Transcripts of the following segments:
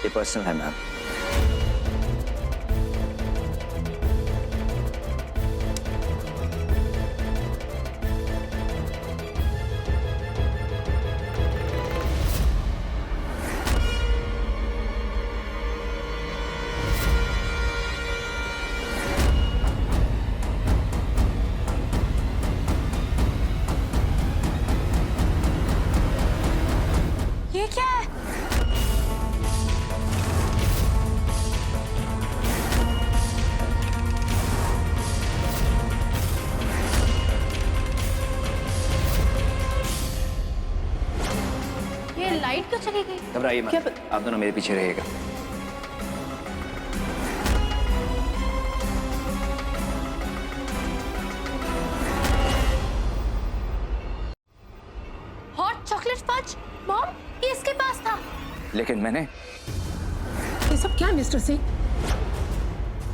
ये पर्सनल है मैम। ये क्या है? ये लाइट क्यों चली गई? घबराइए मत, आप दोनों मेरे पीछे रहिएगा। Hot chocolate fudge? मॉम, ये इसके पास था। लेकिन मैंने ये सब क्या मिस्टर सिंह?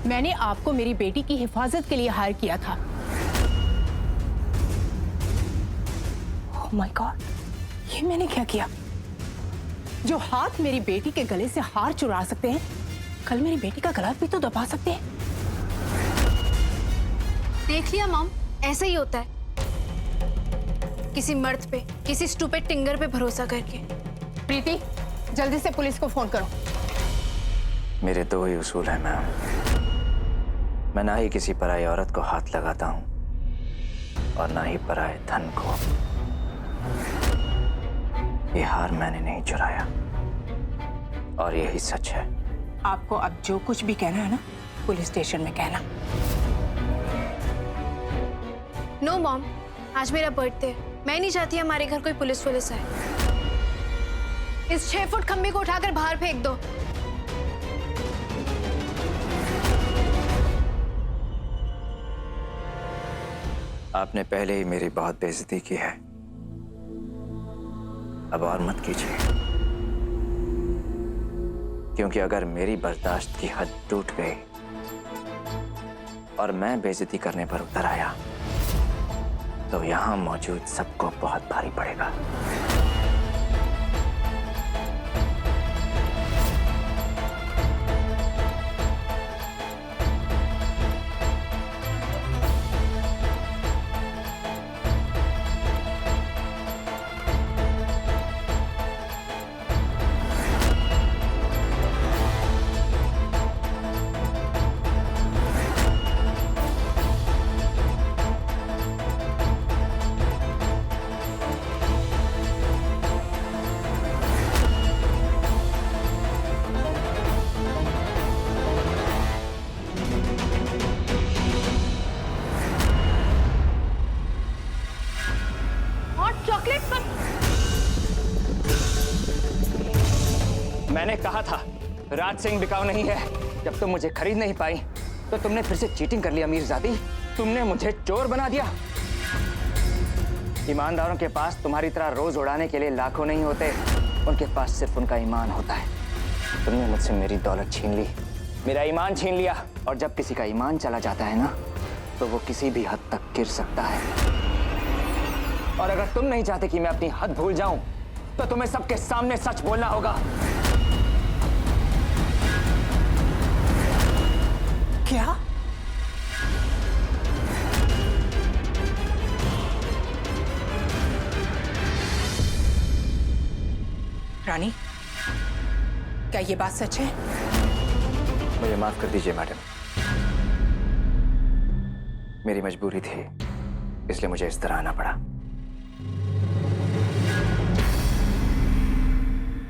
मैंने आपको मेरी बेटी की हिफाजत के लिए हायर किया था। ओह माय गॉड, ये मैंने क्या किया? जो हाथ मेरी बेटी के गले से हार चुरा सकते हैं, कल मेरी बेटी का गला भी तो दबा सकते हैं। देख लिया मॉम, ऐसा ही होता है किसी मर्द पे, किसी स्टूपिड टिंगर पे भरोसा करके। प्रीति, जल्दी से पुलिस को फोन करो। मेरे दो ही उसूल हैं मैम। मैं ना ही किसी पराई औरत को हाथ लगाता हूं और ना ही पराये धन को। ये हार मैंने नहीं चुराया और यही सच है। आपको अब जो कुछ भी कहना है ना, पुलिस स्टेशन में कहना। नो मॉम, आज मेरा बर्थडे है। मैं नहीं चाहती हमारे घर कोई पुलिस आए। इस 6 फुट खंबे को उठाकर बाहर फेंक दो। आपने पहले ही मेरी बहुत बेइज्जती की है, अब और मत कीजिए। क्योंकि अगर मेरी बर्दाश्त की हद टूट गई और मैं बेइज्जती करने पर उतर आया तो यहां मौजूद सबको बहुत भारी पड़ेगा। चॉकलेट पर मैंने कहा था राज सिंह बिकाऊ नहीं है। जब तुम मुझे खरीद नहीं पाई तो तुमने फिर से चीटिंग कर लिया मीरजादी। तुमने मुझे चोर बना दिया। ईमानदारों के पास तुम्हारी तरह रोज उड़ाने के लिए लाखों नहीं होते, उनके पास सिर्फ उनका ईमान होता है। तुमने मुझसे मेरी दौलत छीन ली, मेरा ईमान छीन लिया। और जब किसी का ईमान चला जाता है ना, तो वो किसी भी हद तक गिर सकता है। और अगर तुम नहीं चाहते कि मैं अपनी हद भूल जाऊं, तो तुम्हें सबके सामने सच बोलना होगा। क्या? रानी, क्या ये बात सच है? मुझे माफ कर दीजिए मैडम, मेरी मजबूरी थी, इसलिए मुझे इस तरह आना पड़ा।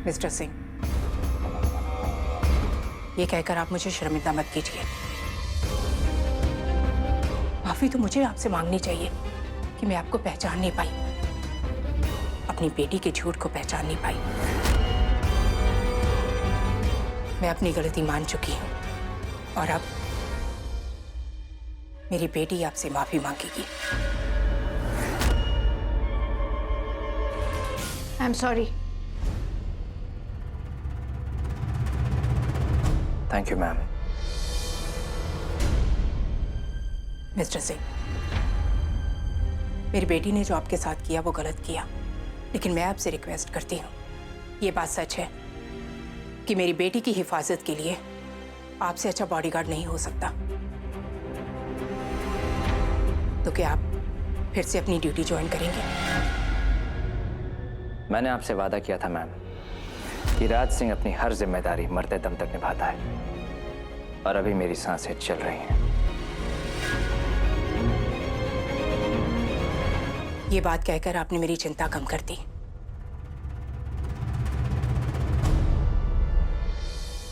मिस्टर सिंह, ये कहकर आप मुझे शर्मिंदा मत कीजिए। माफी तो मुझे आपसे मांगनी चाहिए कि मैं आपको पहचान नहीं पाई, अपनी बेटी के झूठ को पहचान नहीं पाई। मैं अपनी गलती मान चुकी हूं और अब मेरी बेटी आपसे माफी मांगेगी। I am sorry. Thank you ma'am. Mister Singh, मेरी बेटी ने जो आपके साथ किया वो गलत किया, लेकिन मैं आपसे रिक्वेस्ट करती हूँ, ये बात सच है कि मेरी बेटी की हिफाजत के लिए आपसे अच्छा बॉडीगार्ड नहीं हो सकता। तो क्या आप फिर से अपनी ड्यूटी ज्वाइन करेंगे? मैंने आपसे वादा किया था मैम कि राज सिंह अपनी हर जिम्मेदारी मरते दम तक निभाता है, और अभी मेरी सांसें चल रही हैं। ये बात कहकर आपने मेरी चिंता कम कर दी।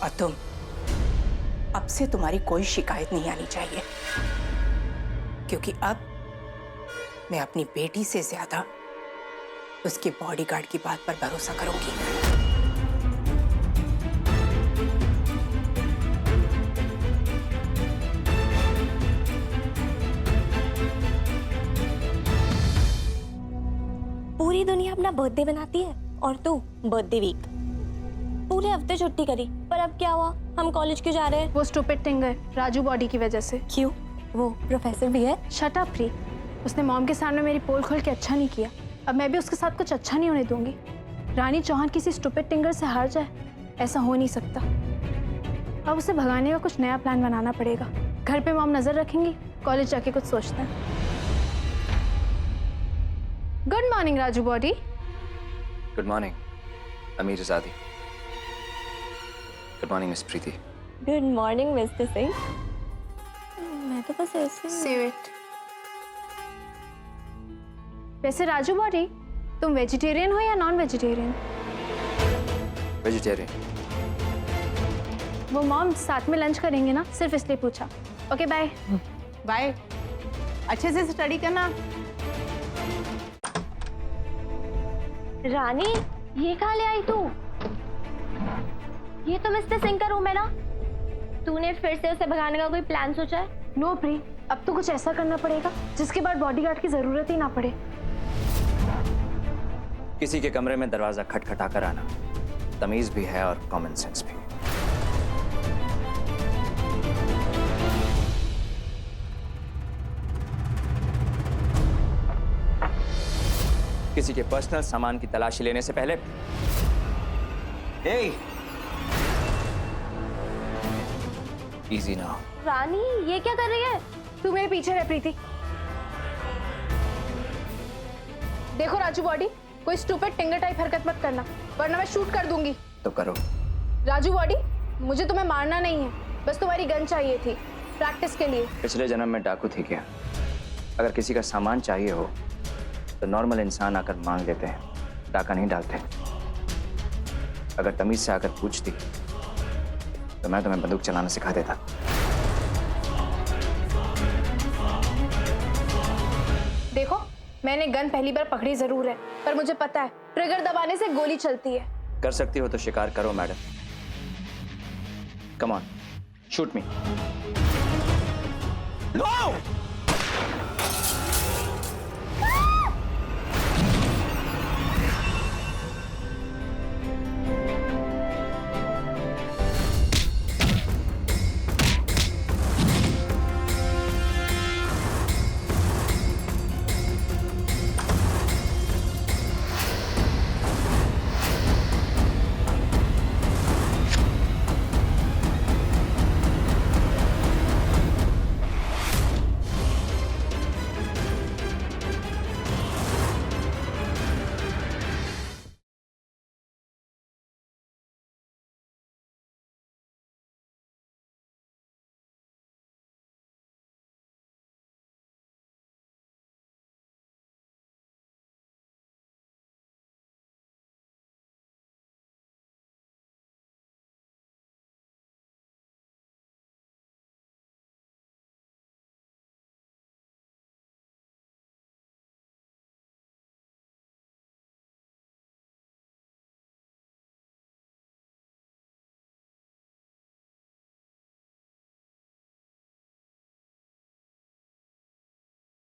और तुम, अब से तुम्हारी कोई शिकायत नहीं आनी चाहिए, क्योंकि अब मैं अपनी बेटी से ज्यादा उसके बॉडीगार्ड की बात पर भरोसा करूंगी। पूरी दुनिया अपना बर्थडे बनाती है और तू बर्थडे वीक। पूरे हफ्ते छुट्टी करी, पर अब क्या हुआ? हम कॉलेज क्यों जा रहे हैं? वो स्टूपिड टिंगर राजू बॉडी की वजह से। क्यों? वो प्रोफेसर भी है। Shut up pre. उसने मॉम के सामने मेरी पोल खोल के अच्छा नहीं किया, अब मैं भी उसके साथ कुछ अच्छा नहीं होने दूंगी। रानी चौहान किसी स्टूपिड टिंगर से हार जाए, ऐसा हो नहीं सकता। अब उसे भगाने का कुछ नया प्लान बनाना पड़ेगा। घर पे मॉम नजर रखेंगी, कॉलेज जाके कुछ सोचते हैं। Good morning Raju buddy. Good morning Amir Azadi. Good morning miss Preeti. Good morning mister Singh. मैं तो बस ऐसे Save it. वैसे राजू बॉडी, तुम वेजिटेरियन हो या नॉन वेजिटेरियन? वेजिटेरियन। वो मॉम साथ में लंच करेंगे ना, सिर्फ इसलिए पूछा। Okay bye. बाय। अच्छे से स्टडी करना। रानी, ये कहाँ ले आई तू? ये तो मिस्टर सिंह का रूम है ना? तूने फिर से उसे भगाने का कोई प्लान सोचा है? नो प्री, अब तो कुछ ऐसा करना पड़ेगा जिसके बाद बॉडीगार्ड की जरूरत ही ना पड़े। किसी के कमरे में दरवाजा खटखटा कर आना तमीज भी है और कॉमन सेंस भी। किसी के पर्सनल सामान की तलाशी लेने से पहले इजी ना। रानी, ये क्या कर रही है? तू मेरे पीछे रह प्रीति। देखो राजू बॉडी, कोई स्टूपिड टिंगर टाइप हरकत मत करना, वरना मैं शूट कर दूंगी। तो करो। राजू बॉडी, मुझे तुम्हें मारना नहीं है, बस तुम्हारी गन चाहिए थी प्रैक्टिस के लिए। पिछले जन्म में डाकू थी क्या? अगर किसी का सामान चाहिए हो तो नॉर्मल इंसान आकर मांग लेते हैं, डाका नहीं डालते। अगर तमीज से आकर पूछती तो मैं तुम्हें बंदूक चलाना सिखा देता। देखो, मैंने गन पहली बार पकड़ी जरूर है, पर मुझे पता है ट्रिगर दबाने से गोली चलती है। कर सकती हो तो शिकार करो madam. Come on, shoot me. No!